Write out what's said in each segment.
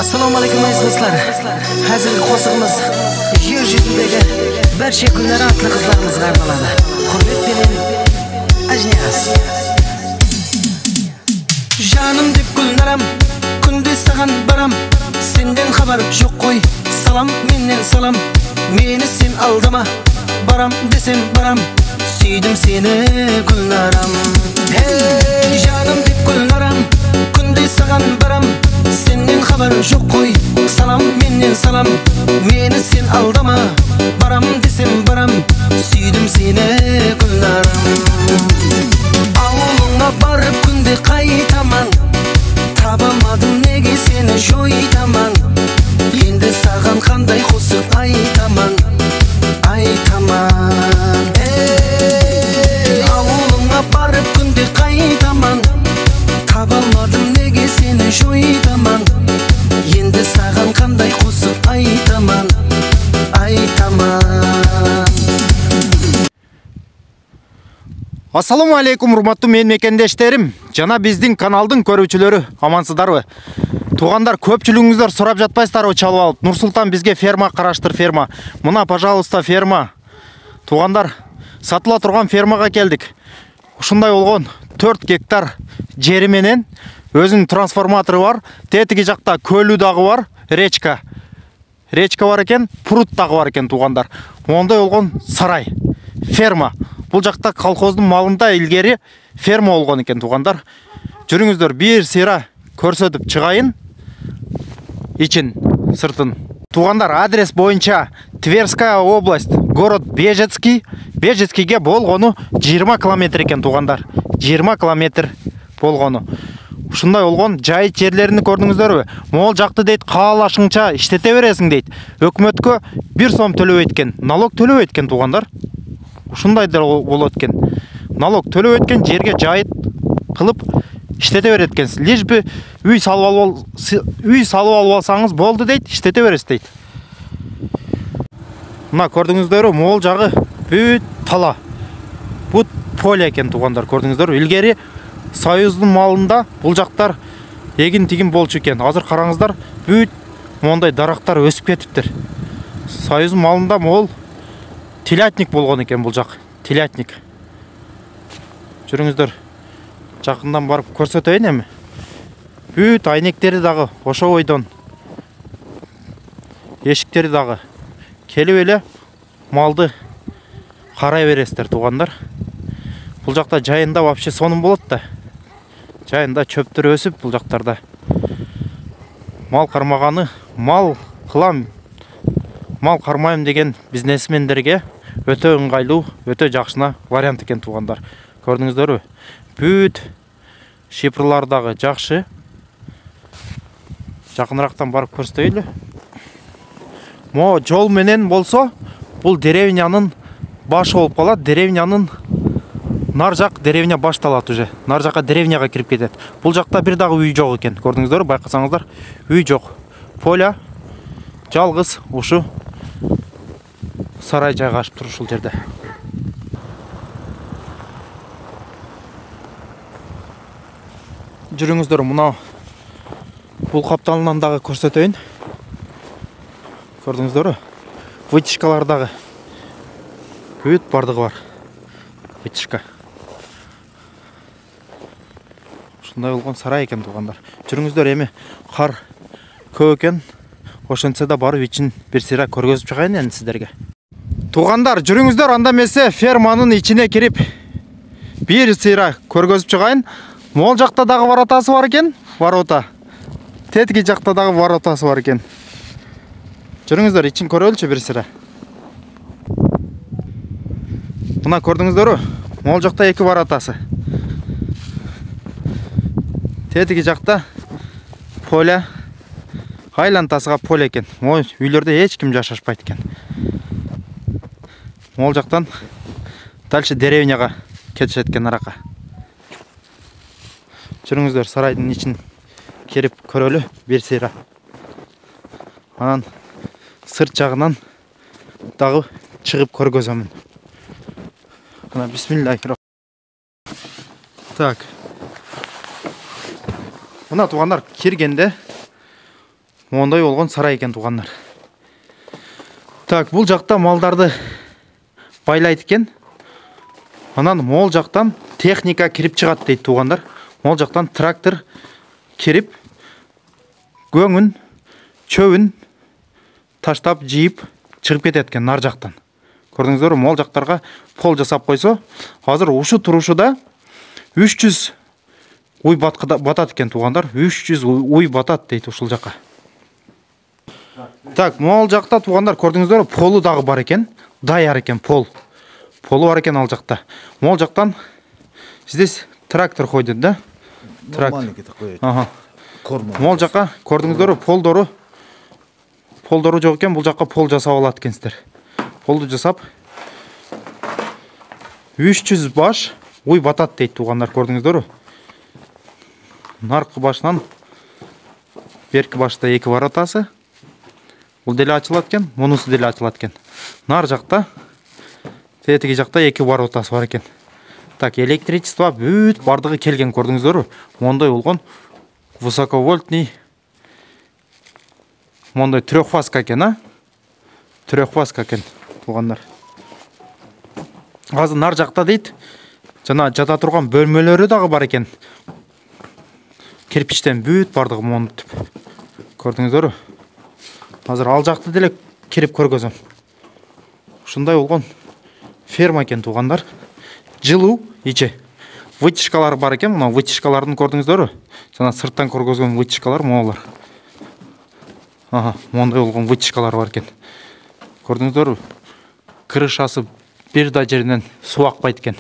Assalomu alaykum aziz do'stlar. Hozirgi qo'shig'imiz yer yuzidagi barcha kunlar atli qizlarimizga arnaladi. Hurmat bilan Ajnias. Canım deb kunlarim, kunduz sagan baram. Senden xabar yo'q qo'y. Salam menden salam. Meni sen aldama. Baram desem baram. Suydim seni kunlarim. Hey canım deb kunlarim, kunduz sagan baram. Senden xabar yo'q qo'y. Salam menden salam. Meni sen aldama. Baram desem baram. Suydim seni kunlarim. Avulunga barib kunde qaytaman. Tabamadım nege seni joytaman. Endi sagan qanday qo'shiq aytaman. Aytaman. Ey avulunga barib kunde qaytaman. Tabamadım nege seni joytaman. Endi sagan qanday qo'shiq aytaman. Aytaman. Assalamu алейкум, урматтуу мен мекендештерим. Жана биздин каналдын көрүүчүлөрү, амансыздарбы? Туугандар, көпчүлүгүңүздөр сурап жатпайсыздарбы чалып алып? Нурсултан бизге ферма караштыр, ферма. Мына, пожалуйста, ферма. Туугандар, сатыла турган фермага келдик. Ушундай болгон 4 гектар жери менен өзүнүн трансформатору бар. Тетиги жакта көлү дагы бар, речка. Речка бар экен, пруд дагы бар экен, туугандар. Мондой болгон сарай, ферма. Бул жакта колхоздун малында илгери ферма болгон экен, туугандар. Жүрүңүздөр, бир сыйра көрсөтүп чыгайын. Ичин, сыртын. Туугандар, адрес боюнча Тверская область, город Бежецкий. Бежецкийге болгону 20 километр экен, туугандар. 20 километр болгону. Ушундай болгон жай жерлерини көрдүңүздөрбү? Могул жакты дейт, каалашыңча иштете бересиң дейт. Өкмөткө 1 сом төлөбөйт экен, налог төлөбөйт экен, туугандар. Ушундай болот экен. Налог төлөп өткөн жерге жайыт кылып иштете берет экенсиз. Лишь бы үй салып алып алсаңыз болду дейт, иштете бересиз дейт. Мына көрдүңүздөрбү, могул жагы бүт тала. Бут поле экен, туугандар, көрдүңүздөрбү? Илгери Союздун малында бул жактар эгин-тигин болчу экен. Азыр караңыздар, бүт мондай дарактар өсүп кетиптир. Союздун малында могул телятник болгон экен бул жак. Телятник. Жүрүңүздөр, жакындан барып көрсөтөйүн эми. Бүт айнектери дагы ошо бойдон. Эшиктери дагы. Келип эле малды карай бересиздер, туугандар. Бул жакта жайында вообще сонун болот да. Жайында чөптөр өсүп бул жактарда. Мал кармаганы, мал кылам, мал кармайм деген бизнесмендерге өтө ыңгайлуу, өтө жакшына вариант экен, туугандар. Көрдүңүздөрбү? Бүт шипрлар дагы жакшы. Жакынырактан барып көрсөтөйлү. Мо жол менен болсо, бул деревнянын башы болуп калат. Деревнянын нар жак деревня башталат уже. Нар жакка деревняга кирип кетет. Бул жакта бир дагы үй жок экен. Көрдүңүздөрбү? Байкасаңыздар, үй жок. Поля жалгыз ушу сарай жайгашып тур ушул жерде. Жүрүңүздөр, мына бул капталынан дагы көрсөтөйүн. Көрдүңүздөрбү? Вытяжкалар дагы бүт бардыгы бар. Вытяжка. Ушундай болгон сарай экен, туугандар. Жүрүңүздөр, эми кар көп экен. Ошентсе да барып ичин бир сыйра көргөзүп чыгайын энди сиздерге. Туугандар, жүрүңүздөр, анда эмесе ферманын ичине кирип бир сыйра көргөзүп чыгайын. Могул жакта дагы воротасы бар экен, ворота. Тетиги жакта дагы воротасы бар экен. Жүрүңүздөр, ичин көрөлүчү бир сыйра. Мына көрдүңүздөрбү? Могул жакта 2 воротасы. Тетиги жакта поля. Айлантасыга поле экен. Могул үйлөрдө эч ким жашашпайт экен. Могул жактан дальше деревняга кетишет экен аракка. Жүрүңүздөр, сарайдын ичин кирип көрөлү бир сыйра. Анан сырт жагынан дагы чыгып көргөзөмүн. Мына бисмиллахир. Так. Мына туугандар, киргенде Мондай болгон сарай экен тугандар. Так, бул жакта малдарды байлайт экен. Анан мол жактан техника кирип чыгат дейт тугандар. Мол жактан трактор кирип көңүн, чөбүн таштап, жийип чыгып кетет экен нар жактан. Көрдүңүздөр, мол жактарга пол жасап койсо, азыр ушу турушуда 300 уй батат экен тугандар. 300 уй батат дейт ушул жакка. Так, мол жакта тугандар, көрдүңүздөр, полу дагы бар экен. Даяр экен пол. Полу бар экен ал жакта. Мол жактан здесь трактор койду, да? Нормальный такой. Ага. Мол жакка көрдүңүздөр, полдору жок экен, бул жакка пол жасап алат экенсиздер. Полду жасап 300 баш уй батат дейт тугандар, көрдүңүздөр. Наркы башынан берки башта 2 воротасы. Бул деле ачылат экен, мунусу деле ачылат экен. Нар жакта, тетиги жакта 2 воротасы бар экен. Так, электричество бүт бардыгы келген, көрдүңүздөр. Мондай болгон высоковольтный мондай трехфазка экен, а? Трехфазка экен тугандар. Азыр нар жакта дейт, жана жата турган бөлмөлөрү дагы бар экен. Кирпичтен бүт бардыгы монтуп. Көрдүңүздөр. Азыр ал жакты деле кирип көргөзөм. Ушундай болгон ферма экен тугандар. Жылуу ичи. Вытяжкалар бар экен, мына вытяжкалардын көрдүңүздөр. Жана сырттан көргөзгөн вытяжкалар моолар. Ага, мондай болгон вытяжкалар бар экен. Көрдүңүздөр, крышасы бир да жеринен суу акпайт экен.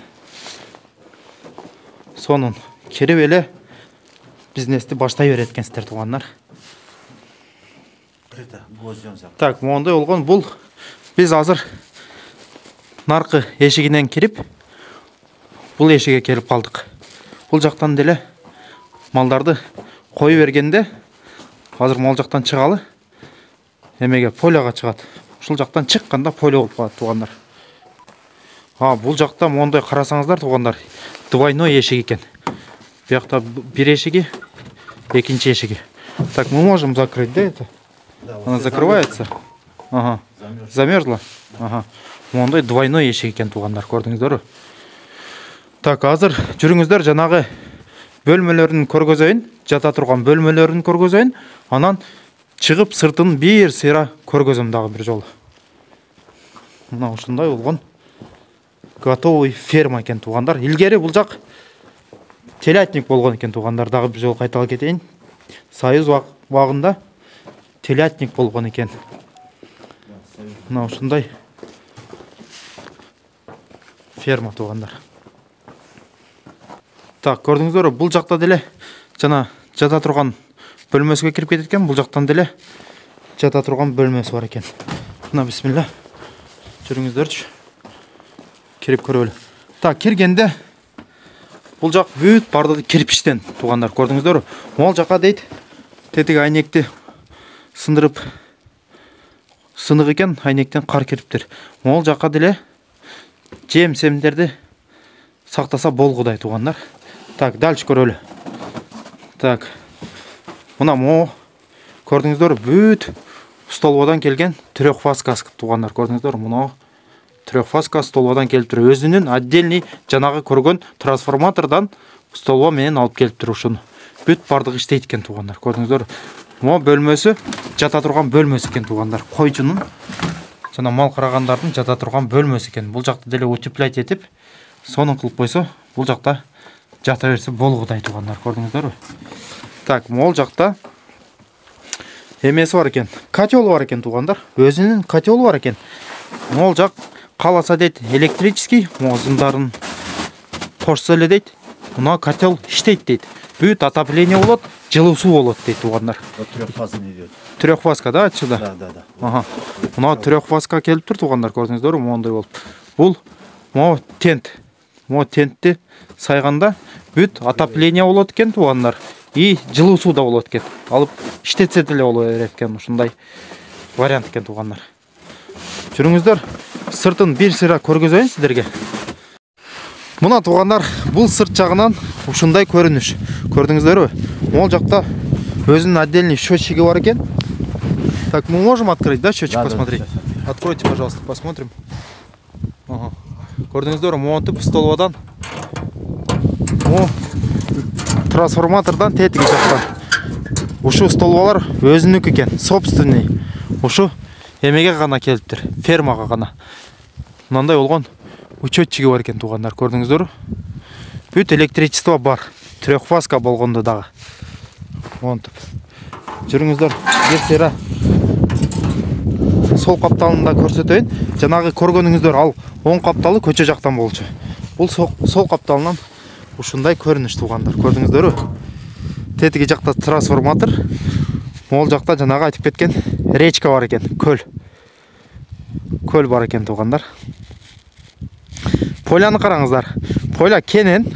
Сонун кирип эле бизнести баштай берет экенсиздер тугандар. Так, мондай болгон бул биз азыр наркы эшигинен кирип бул эшиге келип калдык. Бул жактан деле малдарды кое бергенде азыр мол жактан чыгалы эмеге поляга чыгат. Ушул жактан чыкканда поле болуп калат тугандар. Бул жакта мондай карасаңыздар тугандар, двойной эшик экен. Бuyakta bir eşigi, ikinci eşigi. Так, мы можем закрыть, да, это? Да, вот она закрывается. Ага. Замерзла. Ага. Мондай двойной эшик экен тугандар, көрдүңүздөр. Так, азыр жүрүңүздөр жанагы бөлмөлөрүн көргөзөйүн, жата турган бөлмөлөрүн көргөзөйүн, анан чыгып сыртын бир сыйра көргөзөм дагы бир жолу. Мына ушундай болгон готовый ферма экен тугандар. Илгери бул жак телятник болгон экен тугандар, дагы бир жолу кайталап кетейин. Союз убагында телятник болгон экен. Мына ушундай ферма тугандар. Так, көрдүңүздөр, бул жакта деле жана жата турган бөлмөсүгө кирип кеткен, бул жактан деле жата турган бөлмөсү бар экен. Мына бисмилла. Жүрүңүздөрчү. Кирип көрөлү. Так, киргенде бул жак бүт бардыгы кирпичтен тугандар, көрдүңүздөр. Мол жака дейт, тетиги айнекти сындырып сынык экен, айнектен кар кириптир. Мол жака деле жем-семдерди сактаса болгудай тугандар. Так, дальше көрөлү. Так. Мына көрдүңүздөр, бүт столбодан келген трехфазкасы тугандар, көрдүңүздөр. Мына трехфазка столбодан келип туруп, өзүнүн отдельный жанагы көргөн трансформатордон столбо менен алып келип туруп ушуну. Бүт бардыгы иштейт экен тугандар, көрдүңүздөр. Мына бөлмөсү жата турган бөлмөсү экен тугандар. Койчунун жана мал карагандардын жата турган бөлмөсү экен. Бул жакты деле утеплять этип, сонун кылып койсо, бул жакта жата берсе болгудай тугандар, көрдүңүздөр. Так, мол жакта эмеси бар экен, котел бар экен тугандар. Өзүнүн котелу бар экен. Мол жак каласа дейт, электрический, зындарын кошсо эле дейт, мына котел иштейт дейт. Бүт отопление болот, жылуу суу болот дейт тугандар. Трехфазный идет. Трехфазка, да, отсюда? Да. Ага. Мына трехфазка келип тур тугандар, көрдүңүздөр, мондай болуп. Бул тент. Мо тентти сайганда бүт отопление болот экен тугандар. И жылуу суу да болот экен. Алып иштетсе деле боло берет экен, ушундай вариант экен тугандар. Жүрүңүздөр, сыртын бир сыйра көргөзөйүн сиздерге. Мына тугандар, бул сырт жагынан ушундай көрүнүш. Көрдүңүздөрбү? Мол жакта өзүнүн отдельный счетчиги бар экен. Так, мы можем открыть, да, счетчик Да, посмотреть? да, Откройте, пожалуйста, посмотрим. Ага. Көрдіңіздер, монтып столбадан. О, трансформатордан тетіге жақтан. Ушу столбалар өзінікі екен, собственный. Ушу емеге ғана келіптір, фермаға ғана. Мынандай олған учетчиге бар екен туғандар, көрдіңіздер. Бүт электричество бар, трехфазка болғанды дағы. Монтып. Жүріңіздер, ерсера. Сол қапталында көрсетейін. Жаңағы көргеніңіздер ал оң қапталы көче жақтан болчу. Бұл сол қапталынан ушундай көрініш туғандар. Көрдіңіздер? Тетіге жақта трансформатор. Ол жақта жаңағы айтып кеткен речка бар екен, көл. Көл бар екен туғандар. Поляны қараңыздар. Поля кенен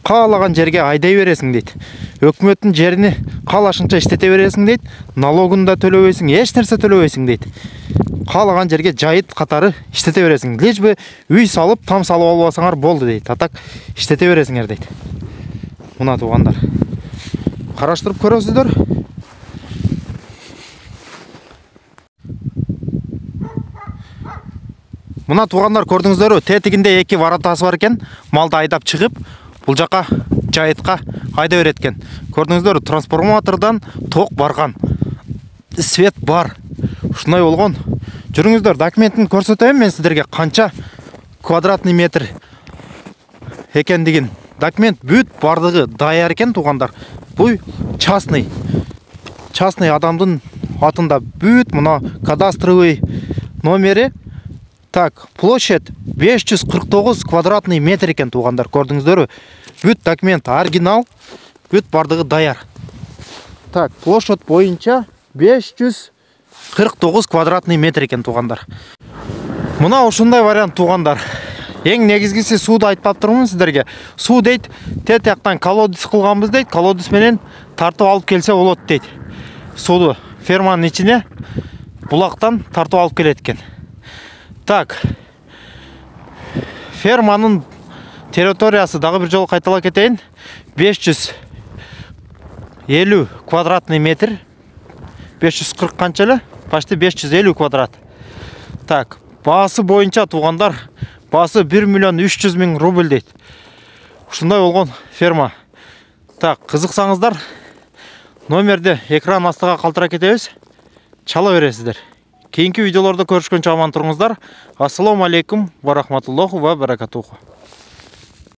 қалаған жерге айдай бересің дейді. Өкмөттің жеріне қалашынша іштете бересің дейді. Налогын да төлөбейсің, еш нәрсе төлөбейсің дейді. Қалаған жерге жайыт қатары іштете бересің. Леш бі үй салып, там салып албасаңар болды дейді. Атак іштете бересіңер дейді. Мына туғандар. Қараштырып көресіздер. Мына туғандар көрдіңіздер, тетігінде екі варатасы бар екен. Малды айдап шығып, бұл жаққа жайытқа айда береткен. Көрдіңіздер, трансформатордан тоқ барған. Свет бар. Шынай олған. Жүріңіздер, документін көрсетейін мен сіздерге қанша квадратный метр екен деген. Документ бүт бардығы даяр екен туғандар. Бұл частный адамдың атында бүт мұна кадастровый номері. Так, площадь 549 квадратный метр екен туғандар. Көрдіңіздер, бүт документ оригинал, бүт бардығы даяр. Так, площадь бойынша 549 квадратный метр екен туғандар. Мына ушундай вариант туғандар. Ең негізгісі суды айтпап тұрмын сіздерге. Су дейді, тет яқтан колодец қылғанбыз дейді. Колодец менен тартып алып келсе олот дейді. Суды ферманың içine бұлақтан тартып алып келеткен. Так, ферманың территориясы дағы бір жол қайтала кетейін. 550 квадратный метр. 540 қанчалы? Почти 550 квадрат. Так, басы бойынша туғандар, басы 1 миллион 300 000 рубль дейді. Ушундай болған ферма. Так, қызықсаңыздар, номерді экран астыға қалтыра кетеміз. Чала бересіздер. Кейінгі видеоларда көрішкенше аман тұрыңыздар. Ассаламу алейкум ва рахматуллаху ва баракатуху.